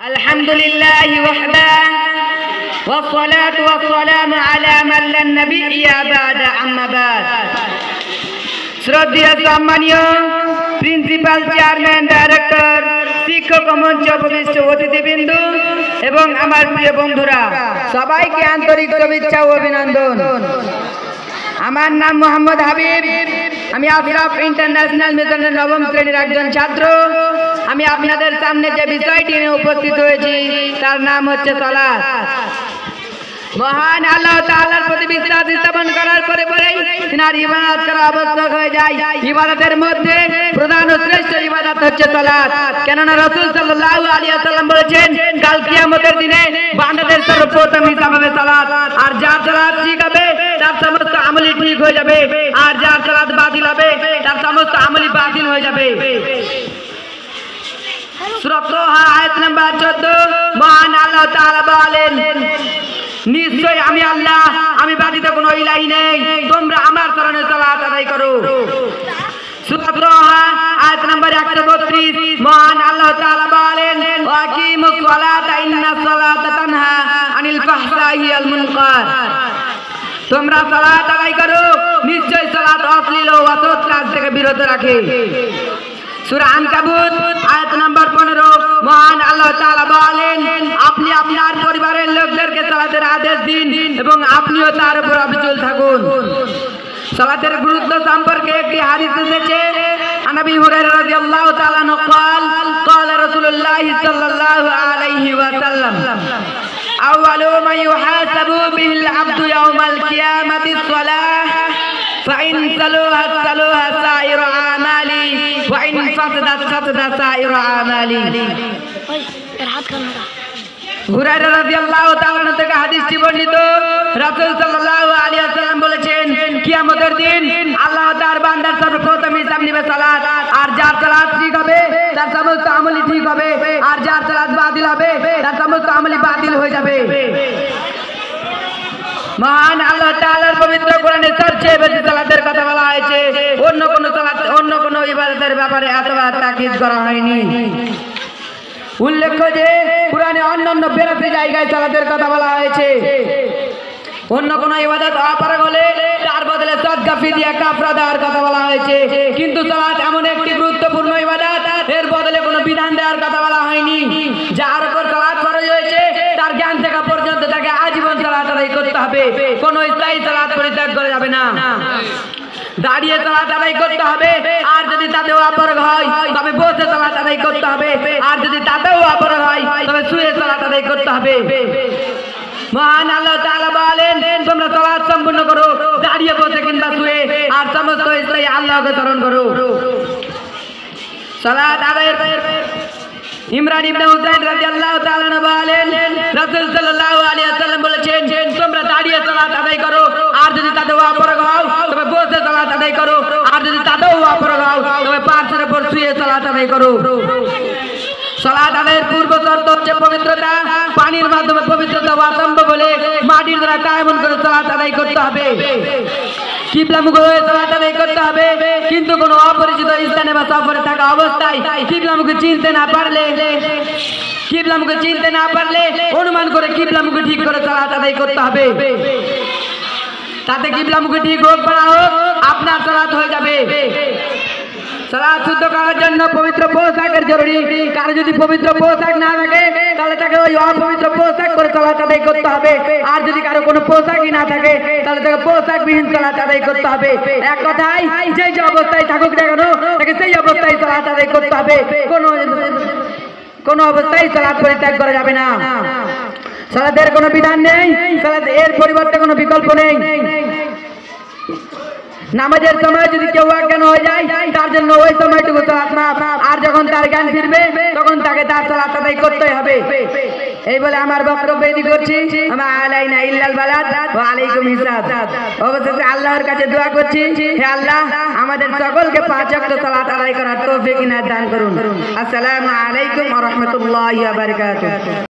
আলহামদুলিল্লাহি ওয়াহদা ওয়াসসালাতু ওয়াসসালামু আলা মান লা নাবিয়্যা বা'দা আম্মা বা'দ। শ্রদ্ধেয় সম্মানীয় প্রিন্সিপাল, চেয়ারম্যান, ডাইরেক্টর, শিক্ষক মঞ্চ উপবিষ্ট অতিথিবৃন্দ এবং আমার প্রিয় বন্ধুরা, সবাইকে আন্তরিক শুভেচ্ছা ও অভিনন্দন। আমার নাম মোহাম্মদ হাবিব। আমি আশরাফ ইন্টারন্যাশনাল মিশনের নবম শ্রেণীর একজন ছাত্র। আমি আপনাদের সামনে যে বিষয়টি নিয়ে উপস্থিত হয়েছি তার নাম হচ্ছে সালাত। মহান আল্লাহ তাআলার প্রতি বিশ্বাস স্থাপন করার পরে তিনার ইবাদত করা আবশ্যক হয়ে যায়। ইবাদতের মধ্যে প্রধান ও শ্রেষ্ঠ ইবাদত হচ্ছে সালাত। কেননা রাসূল সাল্লাল্লাহু আলাইহি ওয়াসাল্লাম বলেছেন, কাল কিয়ামতের দিনে বান্দাদের সর্বপ্রথম হিসাব হবে সালাত। আর যার সালাত ঠিক হবে তার সমস্ত আমলই ঠিক হয়ে যাবে, আর যার সালাত বাতিল হবে তার সমস্ত আমলই বাতিল হয়ে যাবে। সূরা তোহা আয়াত নাম্বার 14, মহান আল্লাহ তাআলা বলেন, নিশ্চয় আমি আল্লাহ, আমি ব্যতীত কোনো ইলাহি নেই, তোমরা আমার শরণে সালাত আদায় করো। সূরা তোহা আয়াত নাম্বার 132, মহান আল্লাহ তাআলা বলেন, ওয়াকিমুস সালাতা ইন্নাস সালাতা তানহা আনিল ফাহশাই ওয়াল মুনকার। তোমরা সালাত আদায় করো, নিশ্চয় সালাত অশ্লীল ও অসৎ কাজ থেকে বিরত রাখে। সূরা আনকাবুত আয়াত নাম্বার 15, মহান আল্লাহ তাআলা বলেন, আপনি আপনার পরিবারের লোকদেরকে সালাতের আদেশ দিন এবং আপনিও তার উপর অবিচল থাকুন। সালাতের গুরুত্ব সম্পর্কে একটি হাদিস এসেছে, আবু হুরায়রা রাদিয়াল্লাহু তাআলা আনহু قال قال رسول الله صلى الله عليه وسلم أول ما يحاسب به العبد يوم القيامة الصلاة فإن صلحت صلح سائر أعماله وإن فسدت فسد سائر أعماله। হুরায়রা রাদিয়াল্লাহু তাআলা থেকে হাদিসটি বর্ণিত। রাসূল সাল্লাল্লাহু আলাইহি ওয়াসাল্লাম বলেছেন, কিয়ামতের দিন আল্লাহ তার বান্দার সর্বপ্রথম হিসাব নেবে সালাত। আর যার সালাত ঠিক হবে তার সমস্ত আমলই ঠিক হবে, আর যার সালাত বাতিল হবে তার সমস্ত আমলই বাতিল হয়ে যাবে। মহান আল্লাহ তাআলার পবিত্র কোরআনে সবচেয়ে বেশি সালাতের কথা বলা হয়েছে। অন্য কোন ইবাদতের ব্যাপারে এতবার তাকিদ করা হয়নি। উল্লেখ্য যে কোরআনে অন্যান্য 82 জায়গায় সালাতের কথা বলা হয়েছে। অন্য কোন ইবাদত অপারগ হলে তার বদলে সদকা, ফিদিয়া, কাফারা দেওয়ার কথা বলা হয়েছে। কিন্তু সালাত এমন একটি গুরুত্বপূর্ণ ইবাদত, এর বদলে কোনো বিধান দেওয়ার কথা বলা হয়নি। যার উপর সালাত ফরজ হয়েছে তার জ্ঞান থাকা পর্যন্ত তাকে আজীবন সালাত আদায় করতে হবে, কোনো স্থায়ী সালাত পরিত্যাগ করা যাবে না। দাঁড়িয়ে সালাত আদায় করতে হবে, আর যদি তাতেও অপারগ হয় তবে বসে সালাত আদায় করতে হবে, আর যদি তাতেও অপারগ হয় তবে শুয়ে সালাত আদায় করতে হবে। মহান আল্লাহ তাআলা বলেন, তোমরা সালাত সম্পূর্ণ করো দাঁড়িয়ে, বসে কিংবা শুয়ে, আর সমস্ত স্থায়ী আল্লাহকে স্মরণ করো। সালাত আদায়ের ইমরান ইবনে হুসাইন রাদিয়াল্লাহু তাআলা আনহু বলেন, রাসূল সাল্লাল্লাহু আলাইহি ওয়াসাল্লাম বলেছেন, তোমরা দাঁড়িয়ে সালাত আদায় করো, আর যদি তাতেও অপারগ হও তবে বসে সালাত আদায় করো, আর যদি তাতেও অপারগ হও তবে পাশের উপর শুয়ে সালাত আদায় করো। সালাত আদায়ের পূর্ব শর্ত হচ্ছে পবিত্রতা। পানির মাধ্যমে পবিত্রতা অসম্ভব বলে মাটির দ্বারা কায়মন করে সালাত আদায় করতে হবে। কিবলামুখ হয়ে সালাত আদায় করতে হবে, কিন্তু কোনো অপরিচিত স্থানে বা সফরে থাকা অবস্থায় কিবলামুখে চিনতে না পারলে অনুমান করে কিবলামুখে ঠিক করে সালাত আদায় করতে হবে। তাতে কিবলামুখে ঠিক হোক বা না হোক আপনার সালাত হয়ে যাবে। সালাত শুদ্ধ করার জন্য পবিত্র পোশাকের জরুরি। কারো যদি পবিত্র পোশাক না থাকে তাহলে তাকে ওই অপবিত্র পোশাক করে সালাত আদায় করতে হবে, আর যদি কারো কোনো পোশাকই না থাকে তাহলে তাকে পোশাকবিহীন সালাত আদায় করতে হবে। এক কথায় যে অবস্থায় থাকুক না কেন তাকে সেই অবস্থায় সালাত আদায় করতে হবে, কোনো অবস্থায় সালাত পরিত্যাগ করা যাবে না। সালাতের কোনো বিধান নেই, সালাত এর পরিবর্তে কোনো বিকল্প নেই। নামাজের সময় যদি কেউ অজ্ঞান হয়ে যায় তার জন্য ওই সময়টুকু সালাত মাফ, আর যখন তার জ্ঞান ফিরবে তখন তাকে তার সালাত আদায় করতেই হবে। এই বলে আমার বক্তব্য এদি করছি। আমা আলাইনা ইল্লাল বালাদ ওয়া আলাইকুম হিসাব। অবশেষে আল্লাহর কাছে দোয়া করছি, হে আল্লাহ আমাদের সকলকে 5 ওয়াক্ত সালাত আদায় করার তৌফিক ইনায়াত দান করুন। আসসালামু আলাইকুম ওয়া রাহমাতুল্লাহি ওয়া বারাকাতুহু।